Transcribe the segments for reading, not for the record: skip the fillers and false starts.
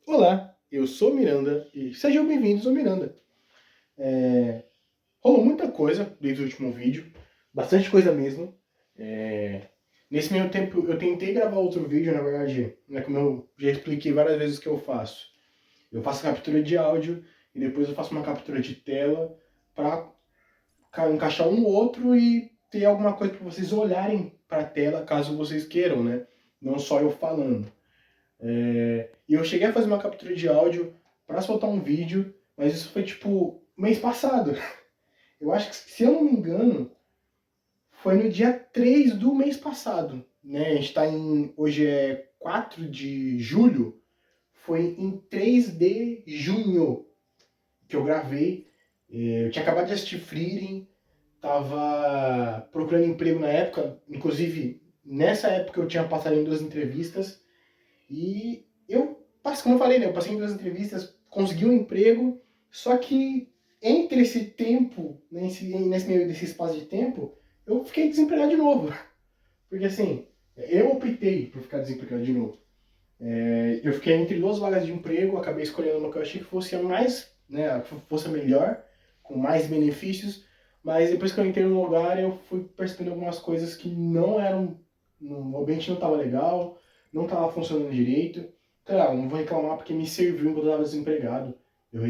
Olá, eu sou Miranda e sejam bem-vindos ao Miranda. Rolou muita coisa desde o último vídeo, bastante coisa mesmo. Nesse meio tempo eu tentei gravar outro vídeo, na verdade, né, como eu já expliquei várias vezes o que eu faço. Eu faço captura de áudio e depois eu faço uma captura de tela para encaixar um no outro e ter alguma coisa para vocês olharem para a tela caso vocês queiram, né? Não só eu falando. E eu cheguei a fazer uma captura de áudio para soltar um vídeo, mas isso foi tipo mês passado. Eu acho que, se eu não me engano, foi no dia 3 do mês passado. Né? A gente tá em. Hoje é 4 de julho. Foi em 3 de junho que eu gravei. Eu tinha acabado de assistir Frieren, tava procurando emprego na época, inclusive nessa época eu tinha passado em 2 entrevistas. E eu, como eu falei, né, eu passei em 2 entrevistas, consegui um emprego, só que entre esse tempo, nesse meio desse espaço de tempo, eu fiquei desempregado de novo. Porque assim, eu optei por ficar desempregado de novo. Eu fiquei entre 2 vagas de emprego, acabei escolhendo uma que eu achei que fosse a mais, né, fosse a melhor, com mais benefícios, mas depois que eu entrei no lugar, eu fui percebendo algumas coisas que não eram, o ambiente não estava legal, não estava funcionando direito. Claro, não vou reclamar porque me serviu enquanto eu estava desempregado.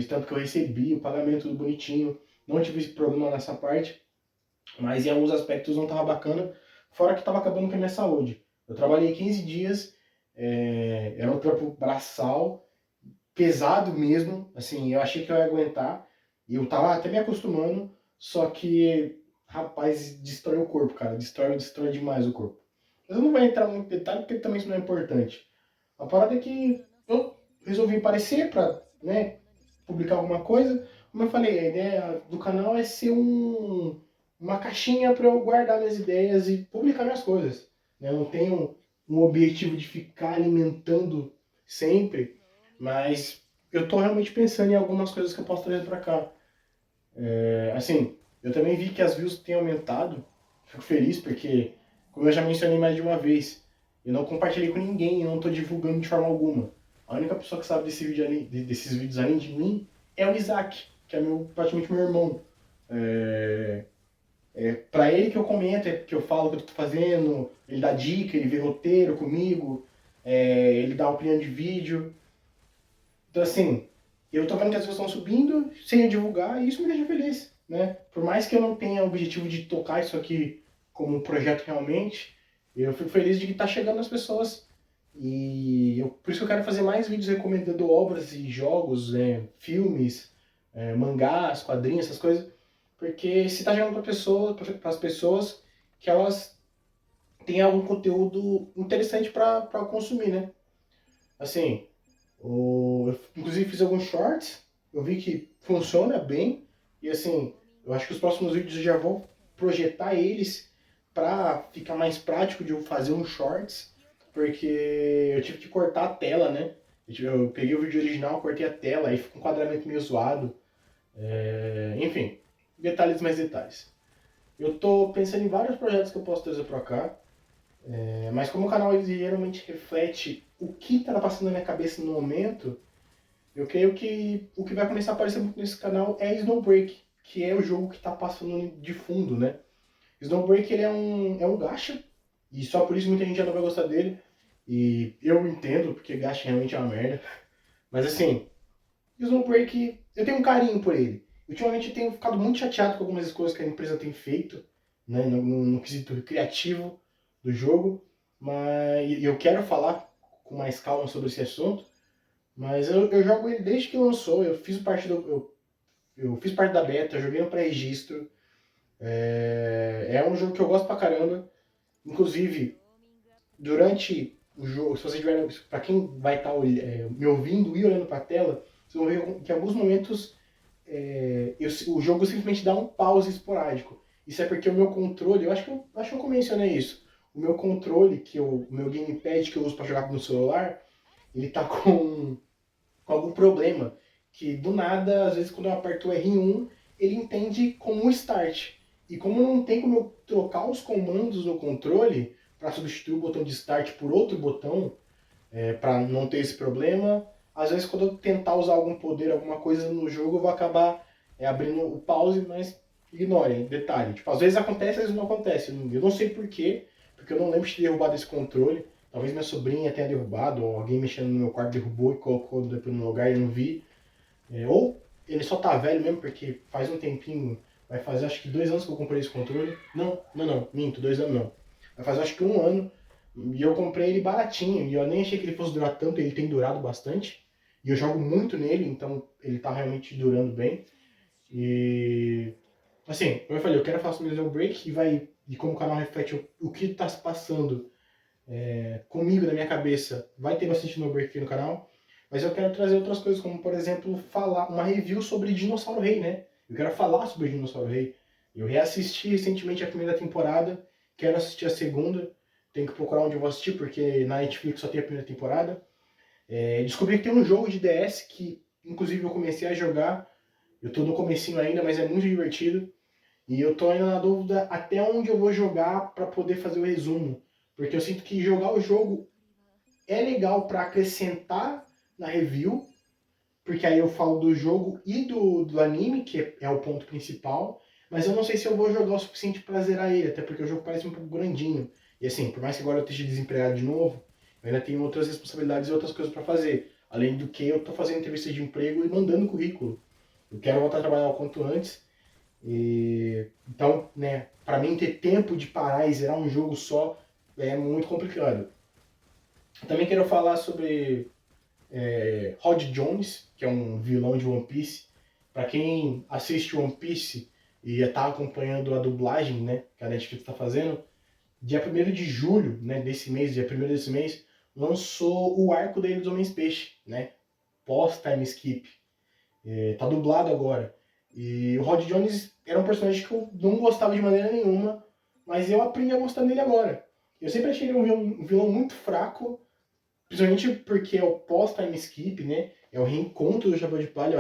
Tanto que eu recebi o pagamento tudo bonitinho, não tive esse problema nessa parte, mas em alguns aspectos não estava bacana, fora que estava acabando com a minha saúde. Eu trabalhei 15 dias, era um trampo braçal, pesado mesmo, assim, eu achei que eu ia aguentar, e eu tava até me acostumando, só que, rapaz, destrói o corpo, cara, destrói demais o corpo. Mas eu não vou entrar muito em detalhe, porque também isso não é importante. A parada é que eu resolvi aparecer pra, né, publicar alguma coisa. Como eu falei, a ideia do canal é ser uma caixinha para eu guardar minhas ideias e publicar minhas coisas. Eu não tenho um objetivo de ficar alimentando sempre, mas eu tô realmente pensando em algumas coisas que eu posso trazer para cá. Assim, eu também vi que as views têm aumentado, fico feliz porque, como eu já mencionei mais de uma vez, eu não compartilhei com ninguém, eu não estou divulgando de forma alguma. A única pessoa que sabe desses vídeos além de mim é o Isaac, que é praticamente meu irmão. Pra ele que eu comento, que eu falo o que eu tô fazendo, ele dá dica, ele vê roteiro comigo, ele dá opinião de vídeo. Então, assim, eu tô vendo que as pessoas estão subindo sem eu divulgar e isso me deixa feliz, né? Por mais que eu não tenha o objetivo de tocar isso aqui como um projeto realmente, eu fico feliz de que tá chegando as pessoas. Por isso que eu quero fazer mais vídeos recomendando obras e jogos, filmes, mangás, quadrinhos, essas coisas. Porque se tá chegando para as pessoas que elas têm algum conteúdo interessante para consumir, né? Assim, eu inclusive fiz alguns shorts, eu vi que funciona bem, e assim, eu acho que os próximos vídeos eu já vou projetar eles para ficar mais prático de eu fazer uns shorts, porque eu tive que cortar a tela, né? Eu peguei o vídeo original, cortei a tela, aí fica um enquadramento meio zoado. Enfim, detalhes mais detalhes. Eu tô pensando em vários projetos que eu posso trazer para cá, mas como o canal ele geralmente reflete o que está passando na minha cabeça no momento, eu creio que o que vai começar a aparecer muito nesse canal é Snowbreak, que é o jogo que está passando de fundo, né? Snowbreak ele é um gacha, e só por isso muita gente já não vai gostar dele, e eu entendo, porque gacha realmente é uma merda. Mas assim, Snowbreak, eu tenho um carinho por ele. Ultimamente eu tenho ficado muito chateado com algumas coisas que a empresa tem feito, né, no quesito criativo do jogo, mas eu quero falar com mais calma sobre esse assunto, mas eu jogo ele desde que lançou, eu fiz parte da beta, eu joguei no pré-registro, é um jogo que eu gosto pra caramba, inclusive, durante o jogo, se você tiver, pra quem vai estar me ouvindo e olhando pra tela, vocês vão ver que em alguns momentos o jogo simplesmente dá um pause esporádico. Isso é porque o meu controle, eu acho que eu mencionei isso. O meu controle, o meu gamepad que eu uso para jogar no celular, ele tá com algum problema. Que do nada, às vezes quando eu aperto o R1, ele entende como um start. E como não tem como eu trocar os comandos no controle para substituir o botão de start por outro botão, para não ter esse problema, às vezes quando eu tentar usar algum poder, alguma coisa no jogo, eu vou acabar abrindo o pause, mas ignorem, detalhe. Tipo, às vezes acontece, às vezes não acontece. Eu não sei porquê, porque eu não lembro de ter derrubado esse controle. Talvez minha sobrinha tenha derrubado, ou alguém mexendo no meu quarto derrubou e colocou depois no lugar e eu não vi. Ou ele só tá velho mesmo, porque faz um tempinho, vai fazer acho que 2 anos que eu comprei esse controle. Não, minto, 2 anos não. Vai fazer acho que 1 ano, e eu comprei ele baratinho, e eu nem achei que ele fosse durar tanto, ele tem durado bastante. E eu jogo muito nele, então ele tá realmente durando bem. E assim, como eu falei, eu quero fazer um Laser Break e como o canal reflete o que tá se passando comigo na minha cabeça, vai ter bastante no break aqui no canal. Mas eu quero trazer outras coisas, como por exemplo, falar uma review sobre Dinossauro Rei, né? Eu quero falar sobre Dinossauro Rei. Eu reassisti recentemente a primeira temporada, quero assistir a segunda. Tenho que procurar onde eu vou assistir, porque na Netflix só tem a primeira temporada. Descobri que tem um jogo de DS que, inclusive, eu comecei a jogar. Eu tô no comecinho ainda, mas é muito divertido. E eu tô ainda na dúvida até onde eu vou jogar para poder fazer o resumo. Porque eu sinto que jogar o jogo é legal para acrescentar na review, porque aí eu falo do jogo e do anime, que é o ponto principal, mas eu não sei se eu vou jogar o suficiente para zerar ele, até porque o jogo parece um pouco grandinho. E assim, por mais que agora eu esteja desempregado de novo, eu ainda tenho outras responsabilidades e outras coisas para fazer. Além do que eu tô fazendo entrevista de emprego e mandando currículo. Eu quero voltar a trabalhar o quanto antes. Então, né, para mim ter tempo de parar e zerar um jogo só é muito complicado. Também quero falar sobre Rod Jones, que é um vilão de One Piece. Para quem assiste One Piece e está acompanhando a dublagem, né, que a Netflix está fazendo, dia 1º de julho, né, desse mês, dia 1º desse mês, lançou o arco dele dos Homens-Peixe, né, pós-time skip. Tá dublado agora. E o Rod Jones era um personagem que eu não gostava de maneira nenhuma, mas eu aprendi a gostar dele agora. Eu sempre achei ele um vilão muito fraco, principalmente porque é o pós-time skip, né? É o reencontro do Chapéu de Palha.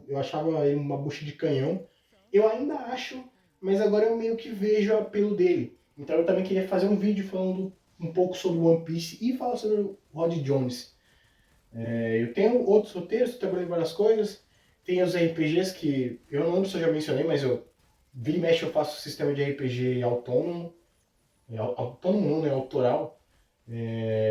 Eu achava ele uma bucha de canhão. Eu ainda acho, mas agora eu meio que vejo o apelo dele. Então eu também queria fazer um vídeo falando um pouco sobre One Piece e falar sobre o Rod Jones. Eu tenho outros roteiros, trabalhei em várias coisas. Tem os RPGs que eu não lembro se eu já mencionei, mas eu vira e mexe eu faço sistema de RPG autônomo. Autônomo não, né? Autoral,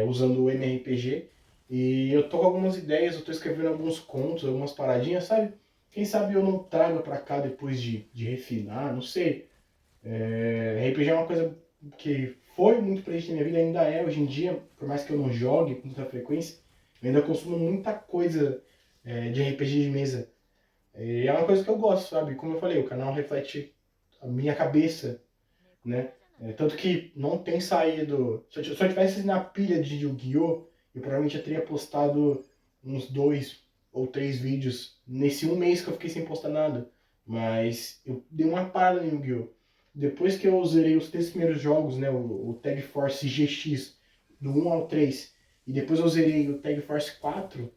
usando o MRPG. E eu tô com algumas ideias, eu tô escrevendo alguns contos, algumas paradinhas, sabe? Quem sabe eu não trago pra cá depois de refinar, não sei. RPG é uma coisa que foi muito presente na minha vida, ainda é hoje em dia, por mais que eu não jogue com muita frequência, eu ainda consumo muita coisa de RPG de mesa. E é uma coisa que eu gosto, sabe? Como eu falei, o canal reflete a minha cabeça, né? Tanto que não tem saído. Se eu tivesse na pilha de Yu-Gi-Oh!, eu provavelmente já teria postado uns 2 ou 3 vídeos nesse 1 mês que eu fiquei sem postar nada. Mas eu dei uma parada no Yu-Gi-Oh! Depois que eu zerei os 3 primeiros jogos, né? O Tag Force GX, do 1 ao 3, e depois eu zerei o Tag Force 4,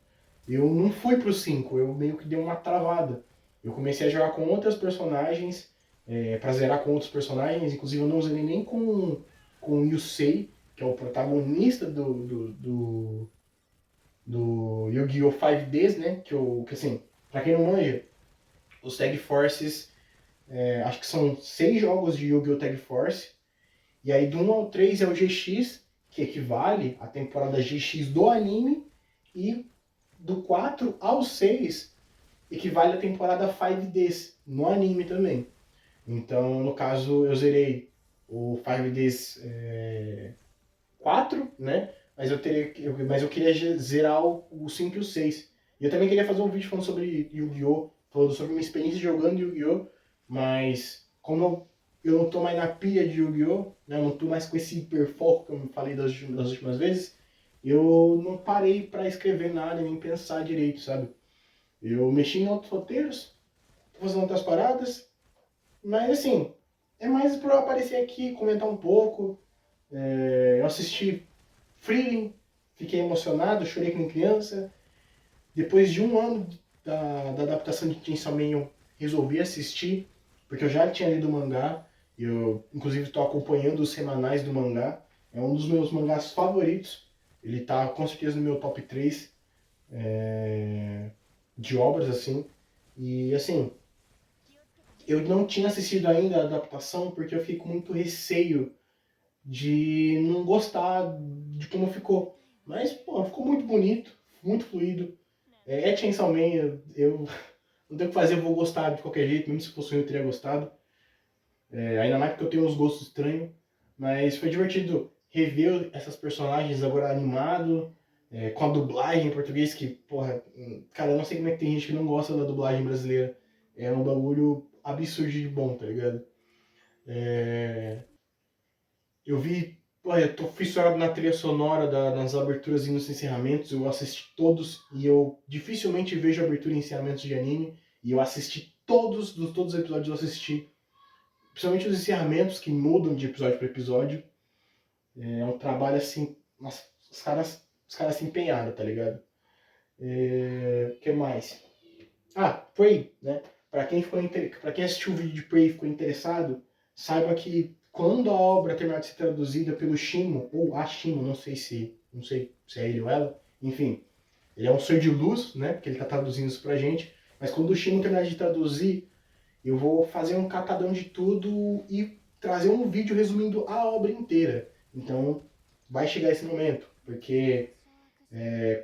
eu não fui pro 5, eu meio que dei uma travada. Eu comecei a jogar com outras personagens, pra zerar com outros personagens, inclusive eu não zerei nem com o Yusei, que é o protagonista do Yu-Gi-Oh! 5Ds, né? Que assim, pra quem não manja, os Tag Forces, acho que são 6 jogos de Yu-Gi-Oh! Tag Force, e aí do 1 ao 3 é o GX, que equivale à temporada GX do anime, e do 4 ao 6 equivale à temporada 5Ds no anime também. Então, no caso, eu zerei o 5Ds 4, né? Mas eu queria zerar o 5 e o 6. E eu também queria fazer um vídeo falando sobre Yu-Gi-Oh! Falando sobre minha experiência jogando Yu-Gi-Oh! Mas como eu não tô mais na pilha de Yu-Gi-Oh! Né? Eu não tô mais com esse hiperfoco que eu falei das últimas vezes, eu não parei pra escrever nada nem pensar direito, sabe? Eu mexi em outros roteiros, tô fazendo outras paradas, mas assim, é mais pra eu aparecer aqui, comentar um pouco. Eu assisti Frieren, fiquei emocionado, chorei como criança. Depois de 1 ano da adaptação de Chainsaw Man, eu resolvi assistir, porque eu já tinha lido o mangá. Eu, inclusive, estou acompanhando os semanais do mangá. É um dos meus mangás favoritos. Ele está com certeza no meu top 3. de obras, assim. E, assim, eu não tinha assistido ainda a adaptação porque eu fiquei com muito receio de não gostar de como ficou. Mas, pô, ficou muito bonito, muito fluido. É Chainsaw Man, eu não tenho o que fazer, eu vou gostar de qualquer jeito, mesmo se fosse eu teria gostado. Ainda mais porque eu tenho uns gostos estranhos. Mas foi divertido rever essas personagens agora animado, com a dublagem em português, que, porra, cara, eu não sei como é que tem gente que não gosta da dublagem brasileira. É um bagulho absurdo de bom, tá ligado? Eu vi, porra, eu tô fissurado na trilha sonora, nas aberturas e nos encerramentos, eu assisti todos, e eu dificilmente vejo abertura e encerramentos de anime, e eu assisti todos os episódios eu assisti. Principalmente os encerramentos que mudam de episódio para episódio. É um trabalho assim. Nossa, os caras se empenharam, tá ligado? O que mais? Ah, Prey, né? Pra quem assistiu o vídeo de Prey e ficou interessado, saiba que quando a obra terminar de ser traduzida pelo Shimo, ou a Shimo, não sei se é ele ou ela, enfim, ele é um ser de luz, né? Porque ele tá traduzindo isso pra gente. Mas quando o Shimo terminar de traduzir, eu vou fazer um catadão de tudo e trazer um vídeo resumindo a obra inteira. Então, vai chegar esse momento, porque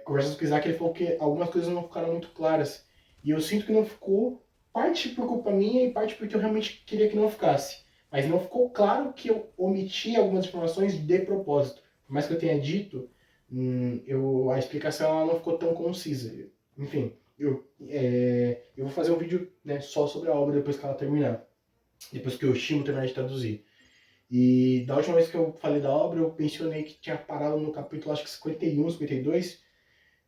conversando com o Isaac, ele falou que algumas coisas não ficaram muito claras. E eu sinto que não ficou, parte por culpa minha e parte porque eu realmente queria que não ficasse. Mas não ficou claro que eu omiti algumas informações de propósito. Por mais que eu tenha dito, a explicação ela não ficou tão concisa. Enfim, eu vou fazer um vídeo, né, só sobre a obra depois que ela terminar. Depois que o Shimo terminar de traduzir. E da última vez que eu falei da obra, eu mencionei que tinha parado no capítulo, acho que 51, 52,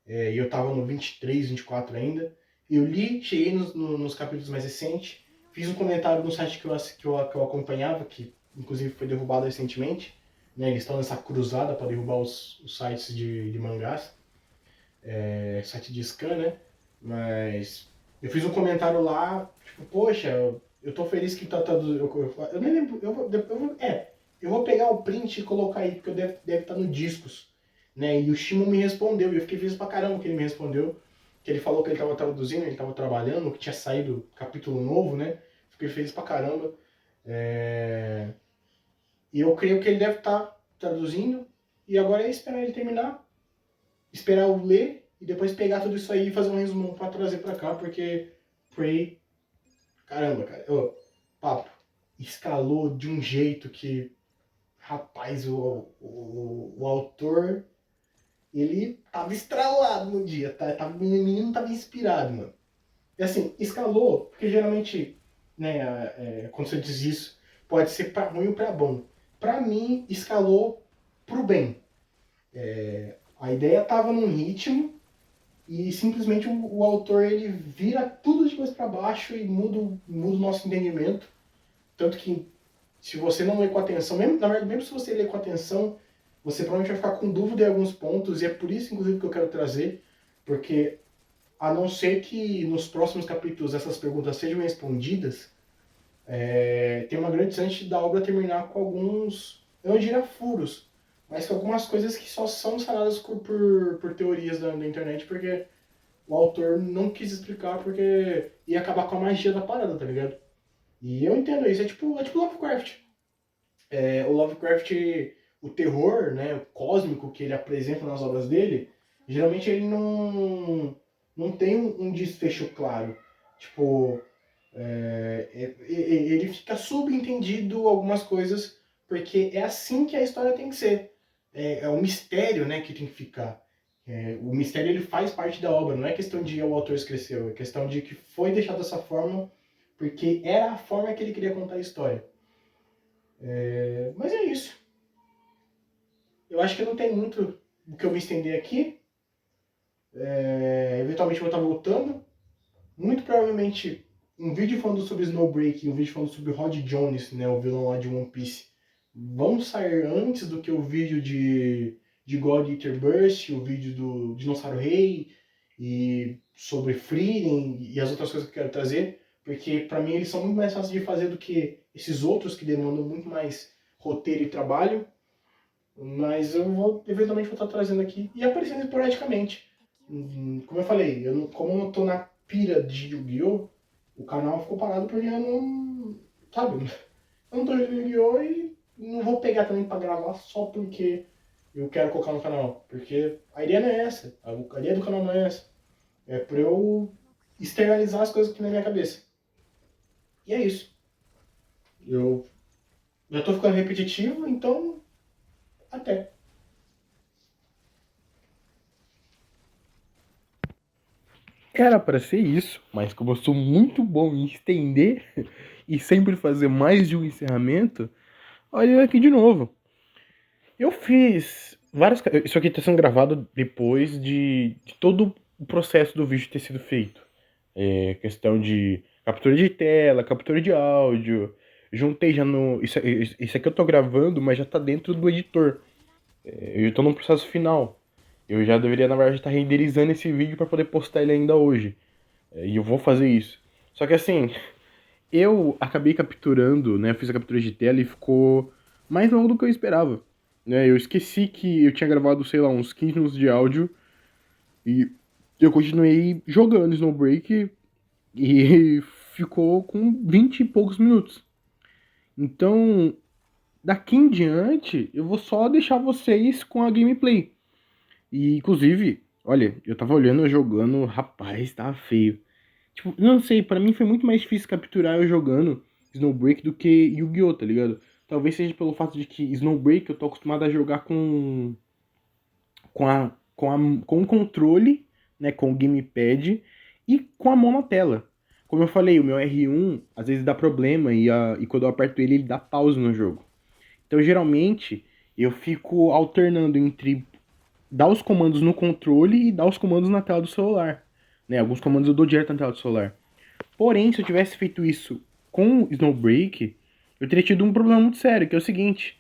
e eu tava no 23, 24 ainda. Eu li, cheguei nos capítulos mais recentes, fiz um comentário no site que eu acompanhava, que inclusive foi derrubado recentemente. Né, eles estão nessa cruzada para derrubar os sites de mangás, site de scan, né? Mas eu fiz um comentário lá, tipo, poxa, eu tô feliz que tá traduzindo. Eu nem lembro, eu vou pegar o print e colocar aí, porque deve estar no Discos. Né? E o Shimo me respondeu, e eu fiquei feliz pra caramba que ele me respondeu. Que ele falou que ele tava traduzindo, ele tava trabalhando, que tinha saído capítulo novo, né? Fiquei feliz pra caramba. E eu creio que ele deve estar traduzindo, e agora é esperar ele terminar, esperar eu ler, e depois pegar tudo isso aí e fazer um resumão pra trazer pra cá, porque Prey, caramba, cara, papo, escalou de um jeito que, rapaz, o autor, ele tava estralado no dia, tá? O menino tava inspirado, mano. E assim, escalou, porque geralmente, né, quando você diz isso, pode ser pra ruim ou pra bom. Pra mim, escalou pro bem. A ideia tava num ritmo, e simplesmente o autor ele vira tudo de coisa para baixo e muda o nosso entendimento. Tanto que se você não lê com atenção, na verdade, mesmo se você ler com atenção, você provavelmente vai ficar com dúvida em alguns pontos, e é por isso, inclusive, que eu quero trazer, porque a não ser que nos próximos capítulos essas perguntas sejam respondidas, tem uma grande chance da obra terminar com alguns, eu não diria furos, mas com algumas coisas que só são sanadas por teorias da internet, porque o autor não quis explicar porque ia acabar com a magia da parada, tá ligado? E eu entendo isso, é tipo Lovecraft. O Lovecraft, o terror, né, o cósmico que ele apresenta nas obras dele, geralmente ele não tem um desfecho claro. Tipo, ele fica subentendido algumas coisas, porque é assim que a história tem que ser. É o mistério, né, que tem que ficar. O mistério ele faz parte da obra, não é questão de o autor esqueceu, é questão de que foi deixado dessa forma porque era a forma que ele queria contar a história. Mas é isso. Eu acho que não tem muito o que eu me estender aqui. Eventualmente eu vou estar voltando. Muito provavelmente um vídeo falando sobre Snowbreak e um vídeo falando sobre Rod Jones, né, o vilão lá de One Piece, vão sair antes do que o vídeo de God Eater Burst, o vídeo do Dinossauro Rei e sobre Frieren e as outras coisas que eu quero trazer, porque para mim eles são muito mais fáceis de fazer do que esses outros que demandam muito mais roteiro e trabalho, mas eu vou eventualmente vou estar trazendo aqui e aparecendo esporadicamente. Como eu falei, como eu não tô na pira de Yu-Gi-Oh!, o canal ficou parado porque eu não. Sabe? Eu não tô jogando Yu-Gi-Oh! E não vou pegar também pra gravar só porque eu quero colocar no canal. Porque a ideia não é essa. A ideia do canal não é essa. É pra eu externalizar as coisas aqui na minha cabeça. E é isso. Eu já tô ficando repetitivo, então até. Era para ser isso, mas como eu sou muito bom em estender e sempre fazer mais de um encerramento, olha eu aqui de novo. Eu fiz várias. Isso aqui está sendo gravado depois de todo o processo do vídeo ter sido feito. Questão de captura de tela, captura de áudio. Juntei já no. Isso aqui eu tô gravando, mas já tá dentro do editor. Eu tô no processo final. Eu já deveria, na verdade, estar renderizando esse vídeo para poder postar ele ainda hoje. E eu vou fazer isso. Só que assim, eu acabei capturando, né? Eu fiz a captura de tela e ficou mais longo do que eu esperava. Né? Eu esqueci que eu tinha gravado, sei lá, uns 15 minutos de áudio e eu continuei jogando Snowbreak e ficou com 20 e poucos minutos. Então, daqui em diante, eu vou só deixar vocês com a gameplay. E, inclusive, olha, eu tava olhando eu jogando, rapaz, tava feio. Tipo, não sei, pra mim foi muito mais difícil capturar eu jogando Snowbreak do que Yu-Gi-Oh!, tá ligado? Talvez seja pelo fato de que Snowbreak eu tô acostumado a jogar com o controle, né, com o gamepad e com a mão na tela. Como eu falei, o meu R1 às vezes dá problema e quando eu aperto ele dá pausa no jogo. Então, geralmente, eu fico alternando entre dar os comandos no controle e dar os comandos na tela do celular. Né? Alguns comandos eu dou direto na tela do celular. Porém, se eu tivesse feito isso com Snowbreak, eu teria tido um problema muito sério, que é o seguinte.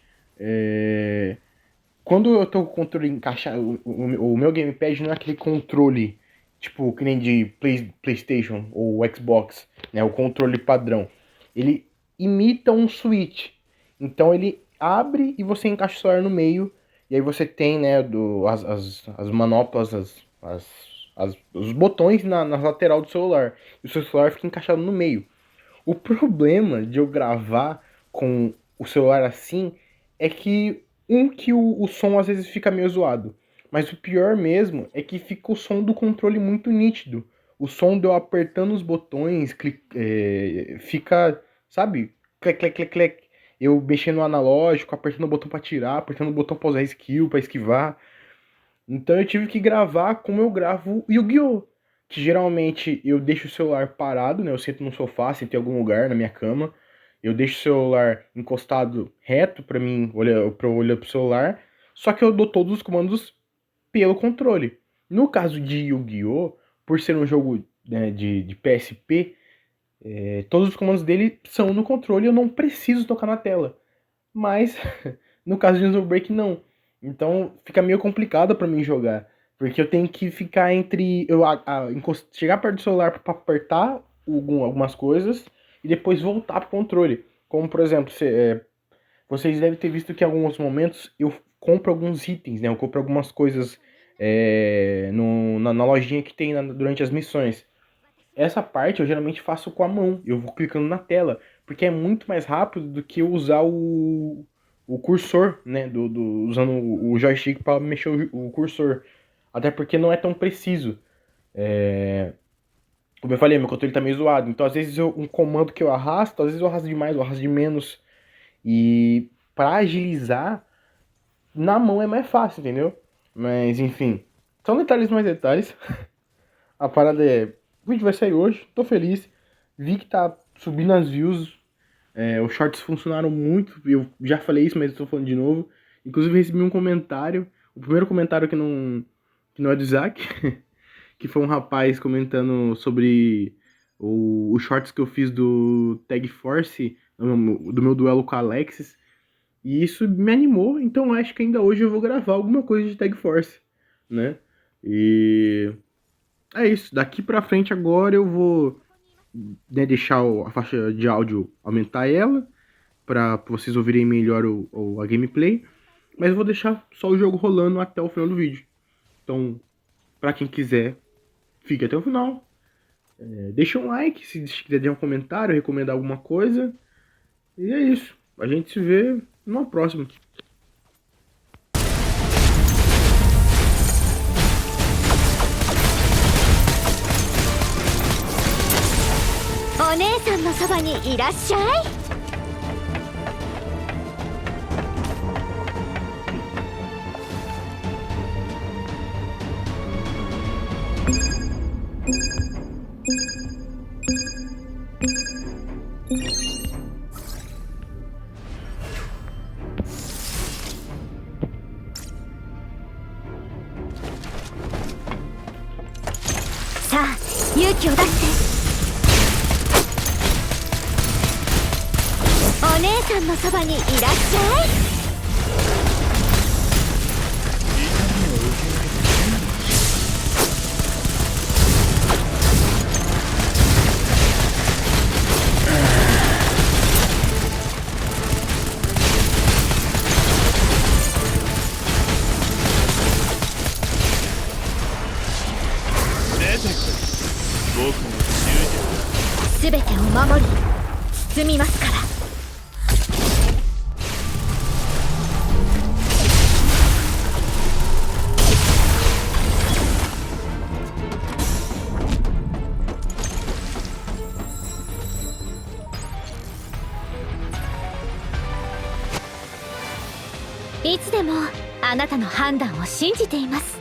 Quando eu tô com o controle encaixado, o meu gamepad não é aquele controle, tipo, que nem de PlayStation ou Xbox, né? O controle padrão. Ele imita um switch. Então ele abre e você encaixa o celular no meio. E aí você tem, né, as manoplas, os botões na lateral do celular. E o seu celular fica encaixado no meio. O problema de eu gravar com o celular assim é que o som às vezes fica meio zoado. Mas o pior mesmo é que fica o som do controle muito nítido. O som de eu apertando os botões fica, sabe? Clec, clec, clec, clec. Eu mexendo no analógico, apertando o botão pra tirar, apertando o botão pra usar skill, pra esquivar. Então eu tive que gravar como eu gravo Yu-Gi-Oh! Que geralmente eu deixo o celular parado, né? Eu sento no sofá, sento em algum lugar na minha cama. Eu deixo o celular encostado reto pra mim, pra eu olhar pro celular. Só que eu dou todos os comandos pelo controle. No caso de Yu-Gi-Oh! Por ser um jogo, né, de PSP, todos os comandos dele são no controle e eu não preciso tocar na tela. Mas no caso de Break não. Então fica meio complicado pra mim jogar. Porque eu tenho que ficar entre. Chegar perto do celular pra apertar algumas coisas e depois voltar pro controle. Como por exemplo, vocês devem ter visto que em alguns momentos eu compro alguns itens, né? Eu compro algumas coisas na lojinha que tem durante as missões. Essa parte eu geralmente faço com a mão. Eu vou clicando na tela. Porque é muito mais rápido do que eu usar o cursor, né? Usando o joystick para mexer o cursor. Até porque não é tão preciso. Como eu falei, meu controle tá meio zoado. Então, às vezes, um comando que eu arrasto, às vezes eu arrasto demais, eu arrasto de menos. E para agilizar, na mão é mais fácil, entendeu? Mas, enfim. São detalhes mais detalhes. A parada é. O vídeo vai sair hoje, tô feliz. Vi que tá subindo as views. Os shorts funcionaram muito. Eu já falei isso, mas estou falando de novo. Inclusive recebi um comentário. O primeiro comentário que não é do Isaac, que foi um rapaz comentando sobre os shorts que eu fiz do Tag Force, do meu duelo com a Alexis. E isso me animou, então acho que ainda hoje eu vou gravar alguma coisa de Tag Force, né? E é isso. Daqui pra frente agora eu vou, né, deixar a faixa de áudio, aumentar ela para vocês ouvirem melhor a gameplay, mas eu vou deixar só o jogo rolando até o final do vídeo. Então, Pra quem quiser, fique até o final. Deixa um like, se quiser deixar um comentário, recomendar alguma coisa. E é isso. A gente se vê numa próxima. お姉さんのそばにいらっしゃい。さあ、勇気を出して。お姉さんのそばにいらっしゃい。すべてを守り包みますから。いつでもあなたの判断を信じています。